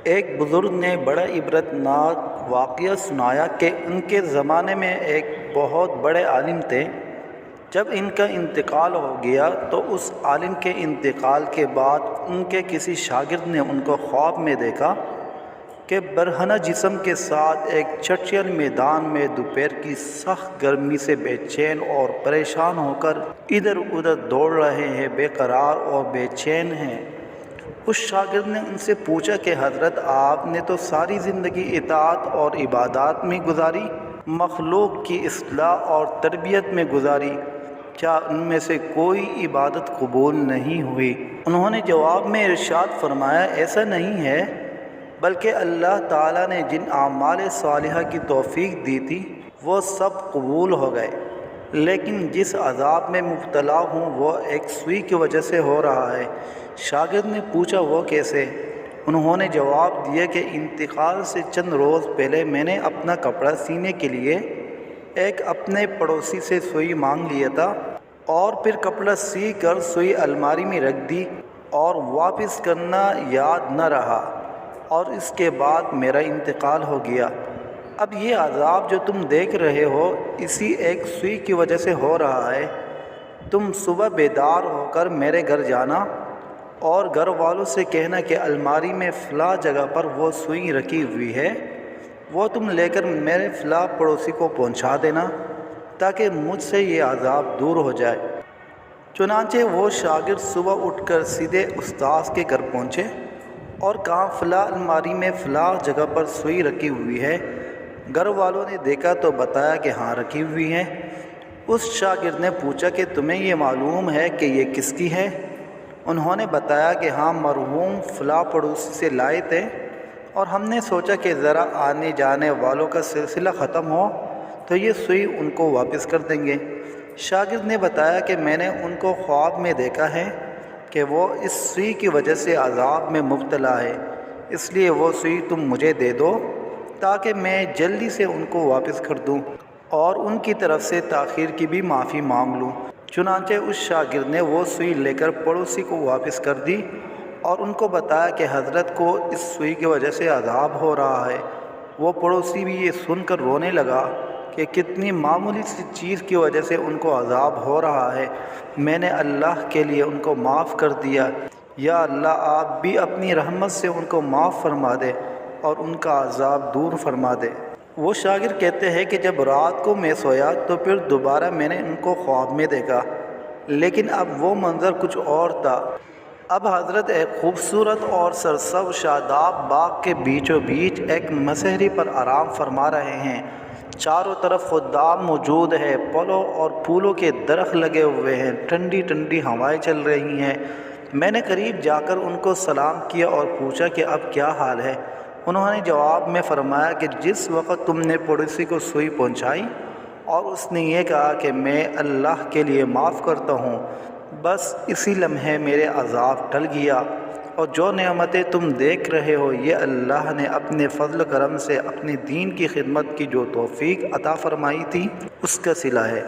ایک بزرگ نے بڑا عبرت ناک واقعہ سنایا کہ ان کے زمانے میں ایک بہت بڑے عالم تھے۔ جب ان کا انتقال ہو گیا تو اس عالم کے انتقال کے بعد ان کے کسی شاگرد نے ان کو خواب میں دیکھا کہ برہنہ جسم کے ساتھ ایک چٹیل میدان میں دوپہر کی سخت گرمی سے بے چین اور پریشان ہو کر ادھر ادھر دوڑ رہے ہیں، بے قرار اور بے چین ہیں۔ اس شاگرد نے ان سے پوچھا کہ حضرت، آپ نے تو ساری زندگی اطاعت اور عبادات میں گزاری، مخلوق کی اصلاح اور تربیت میں گزاری، کیا ان میں سے کوئی عبادت قبول نہیں ہوئی؟ انہوں نے جواب میں ارشاد فرمایا، ایسا نہیں ہے، بلکہ اللہ تعالیٰ نے جن اعمال صالحہ کی توفیق دی تھی وہ سب قبول ہو گئے، لیکن جس عذاب میں مبتلا ہوں وہ ایک سوئی کی وجہ سے ہو رہا ہے۔ شاگرد نے پوچھا، وہ کیسے؟ انہوں نے جواب دیا کہ انتقال سے چند روز پہلے میں نے اپنا کپڑا سینے کے لیے ایک اپنے پڑوسی سے سوئی مانگ لیا تھا، اور پھر کپڑا سی کر سوئی الماری میں رکھ دی اور واپس کرنا یاد نہ رہا، اور اس کے بعد میرا انتقال ہو گیا۔ اب یہ عذاب جو تم دیکھ رہے ہو اسی ایک سوئی کی وجہ سے ہو رہا ہے۔ تم صبح بیدار ہو کر میرے گھر جانا اور گھر والوں سے کہنا کہ الماری میں فلاں جگہ پر وہ سوئی رکھی ہوئی ہے، وہ تم لے کر میرے فلاں پڑوسی کو پہنچا دینا تاکہ مجھ سے یہ عذاب دور ہو جائے۔ چنانچہ وہ شاگرد صبح اٹھ کر سیدھے استاذ کے گھر پہنچے اور کہا، فلاں الماری میں فلاں جگہ پر سوئی رکھی ہوئی ہے۔ گھر والوں نے دیکھا تو بتایا کہ ہاں رکھی ہوئی ہے۔ اس شاگرد نے پوچھا کہ تمہیں یہ معلوم ہے کہ یہ کس کی ہے؟ انہوں نے بتایا کہ ہاں، مرحوم فلاں پڑوسی سے لائے تھے، اور ہم نے سوچا کہ ذرا آنے جانے والوں کا سلسلہ ختم ہو تو یہ سوئی ان کو واپس کر دیں گے۔ شاگرد نے بتایا کہ میں نے ان کو خواب میں دیکھا ہے کہ وہ اس سوئی کی وجہ سے عذاب میں مبتلا ہے، اس لیے وہ سوئی تم مجھے دے دو تاکہ میں جلدی سے ان کو واپس کر دوں اور ان کی طرف سے تاخیر کی بھی معافی مانگ لوں۔ چنانچہ اس شاگرد نے وہ سوئی لے کر پڑوسی کو واپس کر دی اور ان کو بتایا کہ حضرت کو اس سوئی کی وجہ سے عذاب ہو رہا ہے۔ وہ پڑوسی بھی یہ سن کر رونے لگا کہ کتنی معمولی سی چیز کی وجہ سے ان کو عذاب ہو رہا ہے، میں نے اللہ کے لیے ان کو معاف کر دیا، یا اللہ آپ بھی اپنی رحمت سے ان کو معاف فرما دے اور ان کا عذاب دور فرما دے۔ وہ شاگرد کہتے ہیں کہ جب رات کو میں سویا تو پھر دوبارہ میں نے ان کو خواب میں دیکھا، لیکن اب وہ منظر کچھ اور تھا۔ اب حضرت ایک خوبصورت اور سرسبز شاداب باغ کے بیچوں بیچ ایک مسہری پر آرام فرما رہے ہیں۔ چاروں طرف خدام موجود ہے، پھلوں اور پھولوں کے درخت لگے ہوئے ہیں، ٹھنڈی ٹھنڈی ہوائیں چل رہی ہیں۔ میں نے قریب جا کر ان کو سلام کیا اور پوچھا کہ اب کیا حال ہے؟ انہوں نے جواب میں فرمایا کہ جس وقت تم نے پڑوسی کو سوئی پہنچائی اور اس نے یہ کہا کہ میں اللہ کے لیے معاف کرتا ہوں، بس اسی لمحے میرے عذاب ٹل گیا، اور جو نعمتیں تم دیکھ رہے ہو یہ اللہ نے اپنے فضل کرم سے اپنے دین کی خدمت کی جو توفیق عطا فرمائی تھی اس کا صلہ ہے۔